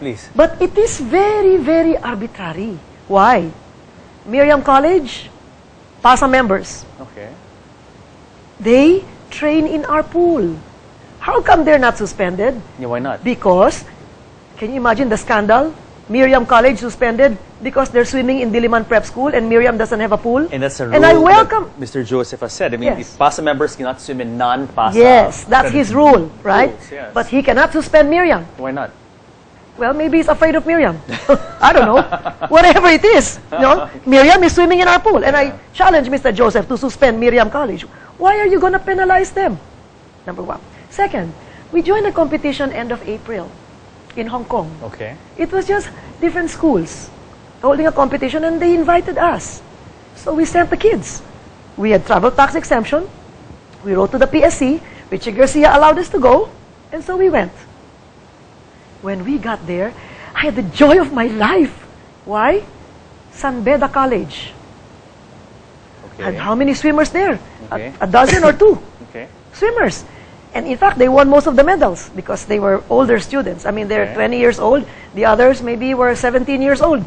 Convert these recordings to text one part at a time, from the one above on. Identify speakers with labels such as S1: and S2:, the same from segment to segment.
S1: please.
S2: But it is very, very arbitrary. Why? Miriam College, PASA members.
S1: Okay.
S2: They train in our pool. How come they're not suspended?
S1: Yeah, why not?
S2: Because, can you imagine the scandal? Miriam College suspended because they're swimming in Diliman Prep School and Miriam doesn't have a pool.
S1: And that's a rule
S2: and I welcome,
S1: that Mr. Joseph has said. I mean,
S2: Yes.
S1: PASA members cannot swim in non-PASA.
S2: Yes, that's his rule, right?
S1: Rules, yes.
S2: But he cannot suspend Miriam.
S1: Why not?
S2: Well, maybe he's afraid of Miriam. I don't know. Whatever it is. Miriam is swimming in our pool. And I challenge Mr. Joseph to suspend Miriam College. Why are you going to penalize them? Number one. Second, we joined a competition end of April in Hong Kong.
S1: Okay.
S2: It was just different schools holding a competition and they invited us. So we sent the kids. We had travel tax exemption. We wrote to the PSC. Richie Garcia allowed us to go. And so we went. When we got there, I had the joy of my life. Why? San Beda College.
S1: Okay.
S2: Had how many swimmers there?
S1: Okay.
S2: A dozen or two.
S1: Okay.
S2: Swimmers. And in fact, they won most of the medals because they were older students. I mean, they're
S1: Okay.
S2: 20 years old. The others maybe were 17 years old.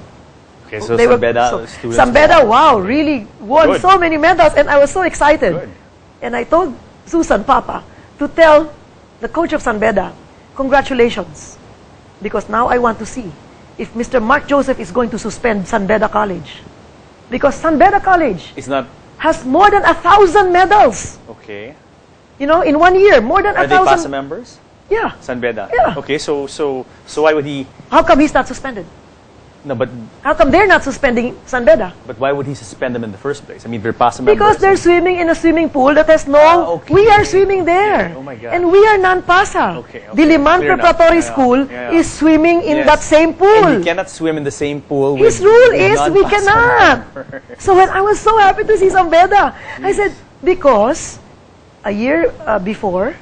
S1: Okay, so
S2: They
S1: San Beda
S2: so
S1: students.
S2: San Beda, wow, really won
S1: Good.
S2: so many medals. And I was so excited.
S1: Good.
S2: And I told Susan, Papa, to tell the coach of San Beda, congratulations. Because now I want to see if Mr. Mark Joseph is going to suspend San Beda College. Because San Beda College
S1: It's not
S2: has more than 1,000 medals.
S1: okay.
S2: You know, in 1 year, more than
S1: Are they
S2: 1,000.
S1: PASA members?
S2: Yeah.
S1: San Beda.
S2: Yeah.
S1: Okay, so why would he?
S2: How come he's not suspended?
S1: No, but
S2: How come they're not suspending San Beda?
S1: why would he suspend them in the first place? I mean, they're PASA members.
S2: Because they're swimming in a swimming pool that has no...
S1: Ah, okay.
S2: We are swimming there.
S1: Oh my God.
S2: And we are non-PASA.
S1: Okay, okay.
S2: Diliman
S1: Clear
S2: Preparatory
S1: enough.
S2: School
S1: Yeah.
S2: is swimming in
S1: Yes.
S2: that same
S1: And
S2: pool.
S1: you cannot swim in the same pool.
S2: His
S1: with
S2: rule is we
S1: non-PASA
S2: cannot.
S1: members.
S2: So when I was so happy to see San Beda, I said, because a year before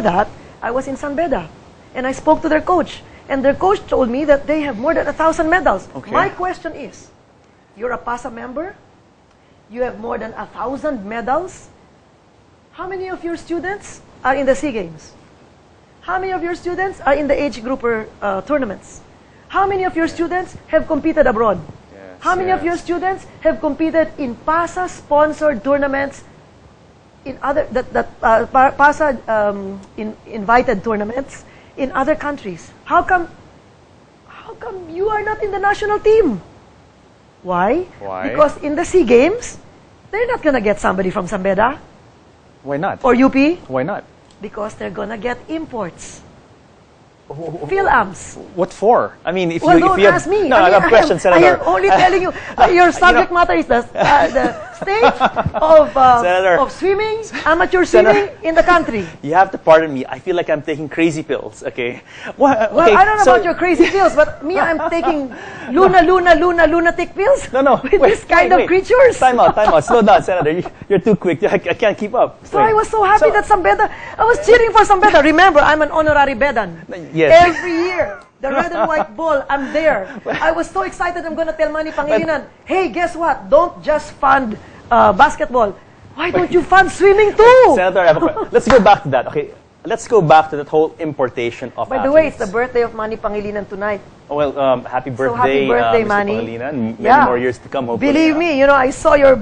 S2: that, I was in San Beda. And I spoke to their coach. And their coach told me that they have more than 1,000 medals.
S1: Okay.
S2: My question is, you're a PASA member? You have more than 1,000 medals? How many of your students are in the SEA Games? How many of your students are in the age grouper tournaments? How many of your students have competed abroad?
S1: Yes,
S2: How many of
S1: yes.
S2: your students have competed in PASA-sponsored tournaments, in other PASA invited tournaments in other countries? How come you are not in the national team? Why?
S1: Why?
S2: Because in the SEA Games, they're not gonna get somebody from San Beda
S1: Why not?
S2: or UP
S1: Why not?
S2: because they're gonna get imports. Phil-Amps.
S1: What for? I mean, if
S2: Well,
S1: you
S2: don't
S1: have
S2: ask me.
S1: No, I have questions,
S2: I
S1: Senator.
S2: am only telling you. Your subject matter is the state
S1: Senator.
S2: of swimming, amateur swimming in the country.
S1: You have to pardon me. I feel like I'm taking crazy pills. Okay. Well,
S2: Well, I don't know about your crazy pills, but me, I'm taking lunatic pills.
S1: No.
S2: With this kind of creatures.
S1: Time out. Slow down, Senator. You're too quick. I can't keep up.
S2: So I was so happy that San Beda, I was cheering for San Beda. Remember, I'm an honorary Bedan.
S1: Yes.
S2: Every year, the red and white ball, I'm there. I was so excited, I'm going to tell Manny Pangilinan, hey, guess what? Don't just fund basketball. Why don't you fund swimming too?
S1: Senator, I have a question. Let's go back to that. Okay. Let's go back to that whole importation of
S2: By the way, it's the birthday of Manny Pangilinan tonight.
S1: Well, happy birthday,
S2: So happy birthday,
S1: Mr.
S2: Manny.
S1: Pangilinan. Many more years to come, hopefully.
S2: Believe me, you know, I saw your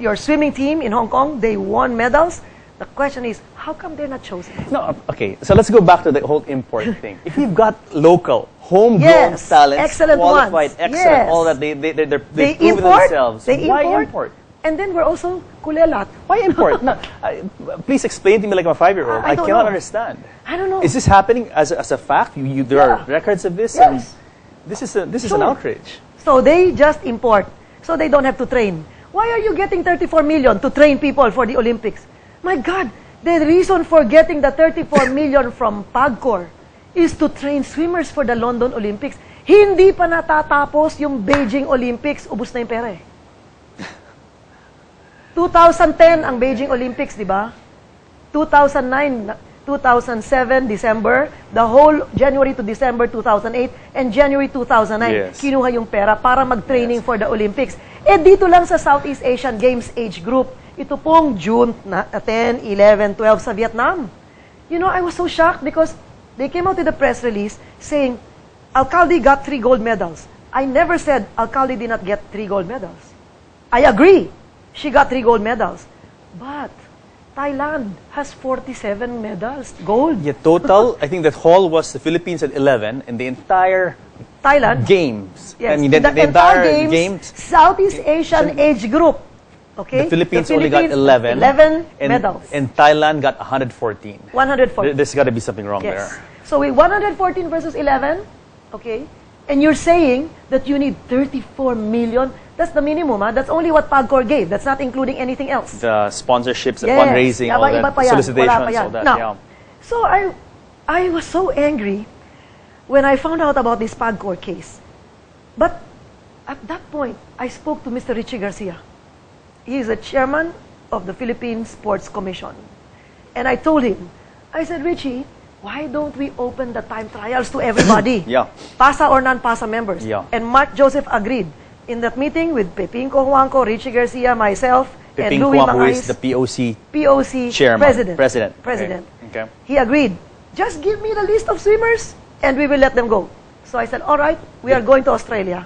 S2: your swimming team in Hong Kong. They won medals. The question is, how come they're not chosen?
S1: No, okay. So let's go back to the whole import thing. If you've got local, homegrown
S2: Yes,
S1: talents,
S2: excellent
S1: qualified,
S2: ones.
S1: excellent,
S2: Yes.
S1: all that they've proven
S2: import.
S1: themselves.
S2: They
S1: Why
S2: import.
S1: import?
S2: And then we're also kulelat.
S1: Why import? No, please explain to me like I'm a 5-year-old.
S2: I
S1: I
S2: don't
S1: cannot
S2: know.
S1: understand.
S2: I don't know.
S1: Is this happening as a fact? There are
S2: Yeah.
S1: records of this,
S2: Yes.
S1: and this is an
S2: Sure.
S1: outrage.
S2: So they just import. So they don't have to train. Why are you getting 34 million to train people for the Olympics? My God, the reason for getting the 34 million from PAGCOR is to train swimmers for the London Olympics. Hindi pa natatapos yung Beijing Olympics, ubus na yung pera eh. 2010 ang Beijing Olympics, di ba? 2009, 2007, December, the whole January to December 2008, and January 2009,
S1: Yes.
S2: kinuha yung pera para mag-training for the Olympics. Eh dito lang sa Southeast Asian Games age group, ito pong June 10, 11, 12 sa Vietnam. You know, I was so shocked because They came out with a press release saying, Alcalde got 3 gold medals. I never said Alcalde did not get 3 gold medals. I agree. She got 3 gold medals. But Thailand has 47 medals, gold.
S1: Yeah, total, I think that whole was the Philippines at 11 and the entire
S2: Thailand.
S1: games.
S2: Yes,
S1: I mean,
S2: the
S1: entire
S2: games, Southeast Asian age group. Okay?
S1: The Philippines only got 11.
S2: 11
S1: and,
S2: medals.
S1: And Thailand got 114.
S2: 114.
S1: There's got to be something wrong
S2: Yes.
S1: there.
S2: So we 114 versus 11, okay? And you're saying that you need 34 million. That's the minimum, huh? That's only what PAGCOR gave. That's not including anything else.
S1: The sponsorships, the
S2: Yes.
S1: fundraising, all
S2: Iba
S1: that,
S2: pa yan.
S1: solicitations,
S2: Wala pa yan.
S1: all that.
S2: Now,
S1: Yeah.
S2: so I was so angry when I found out about this PAGCOR case. But at that point, I spoke to Mr. Richie Garcia. He is the chairman of the Philippine Sports Commission. And I told him, I said, Richie, why don't we open the time trials to everybody?
S1: Yeah.
S2: PASA or non-PASA members.
S1: Yeah.
S2: And Mark Joseph agreed. In that meeting with Pepin Cojuangco, Richie Garcia, myself, and
S1: Pepin
S2: Louis
S1: Cojuangco is
S2: Mangais,
S1: the POC
S2: POC
S1: chairman.
S2: President.
S1: Okay.
S2: He agreed. Just give me the list of swimmers and we will let them go. So I said, all right, we are going to Australia.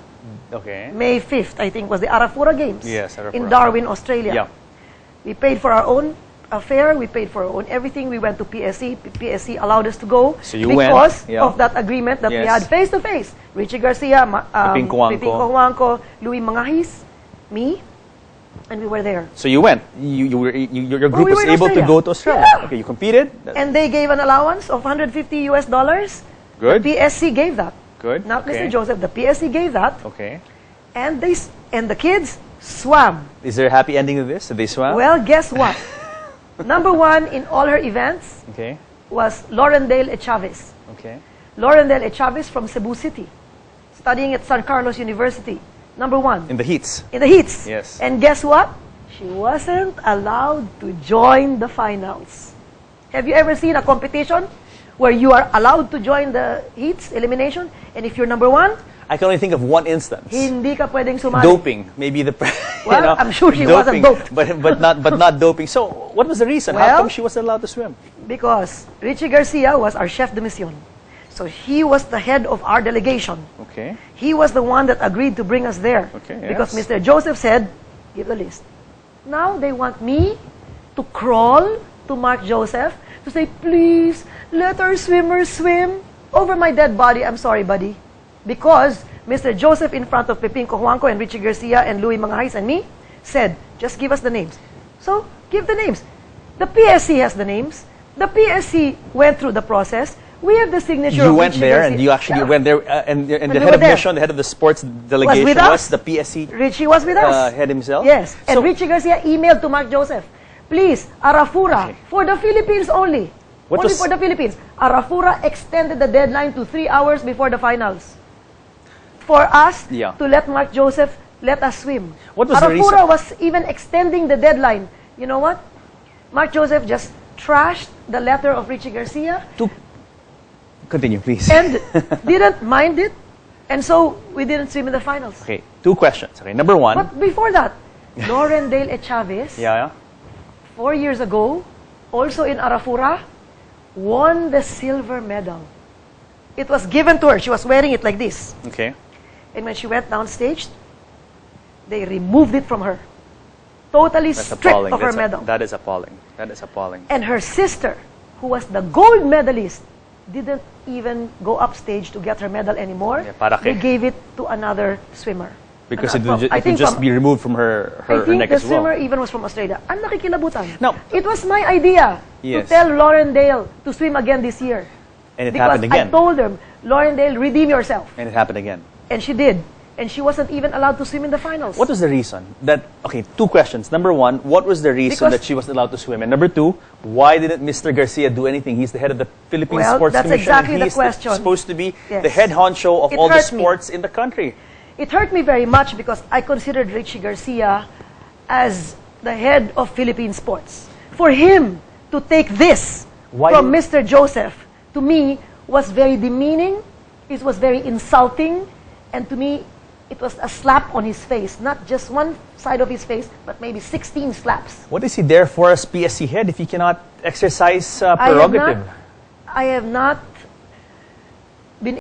S1: Okay.
S2: May 5th, I think, was the Arafura Games.
S1: Yes, Arafura.
S2: In Darwin, Australia.
S1: Yeah.
S2: We paid for our own fare. We paid for our own everything. We went to PSC. PSC allowed us to go
S1: So you
S2: because
S1: went, yeah.
S2: of that agreement that we
S1: Yes.
S2: had face-to-face. Richie Garcia,
S1: Pepin
S2: Cojuangco, Louis Mangais, me, and we were there.
S1: So you went. Your group
S2: we
S1: was
S2: were in
S1: able to
S2: Australia.
S1: go to Australia.
S2: Yeah.
S1: Okay, you competed.
S2: And they gave an allowance of $150 US.
S1: Good.
S2: The PSC gave that.
S1: Good.
S2: Not
S1: Okay.
S2: Mr. Joseph. The PSC gave that.
S1: Okay.
S2: And the kids swam.
S1: Is there a happy ending to this? Did they swam?
S2: Well, guess what? Number 1 in all her events
S1: Okay.
S2: was Laurendale Chavez.
S1: Okay.
S2: Laurendale Chavez from Cebu City, studying at San Carlos University. Number 1.
S1: In the heats.
S2: In the heats.
S1: Yes.
S2: And guess what? She wasn't allowed to join the finals. Have you ever seen a competition where you are allowed to join the heats, elimination, and if you're number 1,
S1: I can only think of one instance.
S2: hindi ka pwedeng sumali.
S1: Doping, maybe the.
S2: Well, I'm sure she wasn't doped.
S1: but not doping. So, what was the reason? How
S2: Well,
S1: come she wasn't allowed to swim?
S2: Because Richie Garcia was our chef de mission. So he was the head of our delegation.
S1: Okay.
S2: He was the one that agreed to bring us there.
S1: Okay,
S2: Because
S1: yes.
S2: Mr. Joseph said, give the list. Now they want me to crawl to Mark Joseph to say, please, let our swimmers swim. Over my dead body, I'm sorry, buddy. Because Mr. Joseph, in front of Pepin Cojuangco and Richie Garcia and Louis Mangais and me, said, just give us the names. So, give the names. The PSC has the names. The PSC went through the process. We have the signature
S1: You
S2: of
S1: went
S2: Richie
S1: there,
S2: Garcia.
S1: and you actually
S2: Yeah.
S1: went there, and the
S2: we
S1: head
S2: were
S1: of
S2: there.
S1: mission, the head of the sports delegation
S2: with
S1: was
S2: us.
S1: the PSC
S2: Richie was with us.
S1: head himself.
S2: Yes. And
S1: So-
S2: Richie Garcia emailed to Mark Joseph, please, Arafura,
S1: Okay.
S2: for the Philippines only.
S1: What
S2: only
S1: was-
S2: for the Philippines. Arafura extended the deadline to 3 hours before the finals. For us
S1: Yeah.
S2: to let Mark Joseph let us swim.
S1: What was the
S2: Arafura
S1: reason?
S2: was even extending the deadline. You know what? Mark Joseph just trashed the letter of Richie Garcia
S1: Continue, please.
S2: and didn't mind it. And so we didn't swim in the finals.
S1: Okay, 2 questions. Okay, number 1.
S2: But before that, Laurendale Chavez,
S1: Yeah.
S2: 4 years ago, also in Arafura, won the silver medal. It was given to her. She was wearing it like this.
S1: Okay.
S2: And when she went downstage, they removed it from her. Totally
S1: That's
S2: stripped
S1: appalling.
S2: of her medal.
S1: That is appalling. That is appalling.
S2: And her sister, who was the gold medalist, didn't even go upstage to get her medal anymore.
S1: Yeah, para
S2: They
S1: kay?
S2: gave it to another swimmer.
S1: Because
S2: And,
S1: it would,
S2: I
S1: it would
S2: think
S1: just
S2: from-
S1: be removed from her
S2: I think
S1: neck
S2: the
S1: as well.
S2: swimmer even was from Australia. Ang nakikilabutan.
S1: No.
S2: It was my idea
S1: Yes.
S2: to tell Laurendale to swim again this year.
S1: And it
S2: because
S1: happened again.
S2: I told them, Laurendale, redeem yourself.
S1: And it happened again.
S2: And she did. And she wasn't even allowed to swim in the finals.
S1: What was the reason? Okay, 2 questions. Number 1, what was the reason
S2: Because-
S1: that she wasn't allowed to swim? And number 2, why didn't Mr. Garcia do anything? He's the head of the Philippine
S2: Well,
S1: Sports
S2: that's
S1: Commission.
S2: exactly
S1: and
S2: the
S1: he's
S2: question.
S1: supposed to be
S2: Yes.
S1: the head honcho of
S2: It
S1: all the
S2: hurt me.
S1: sports in the country.
S2: It hurt me very much because I considered Richie Garcia as the head of Philippine sports. For him to take this
S1: Why-
S2: from Mr. Joseph, to me, was very demeaning. It was very insulting. And to me, it was a slap on his face. Not just one side of his face, but maybe 16 slaps.
S1: What is he there for as PSC head if he cannot exercise prerogative?
S2: I have not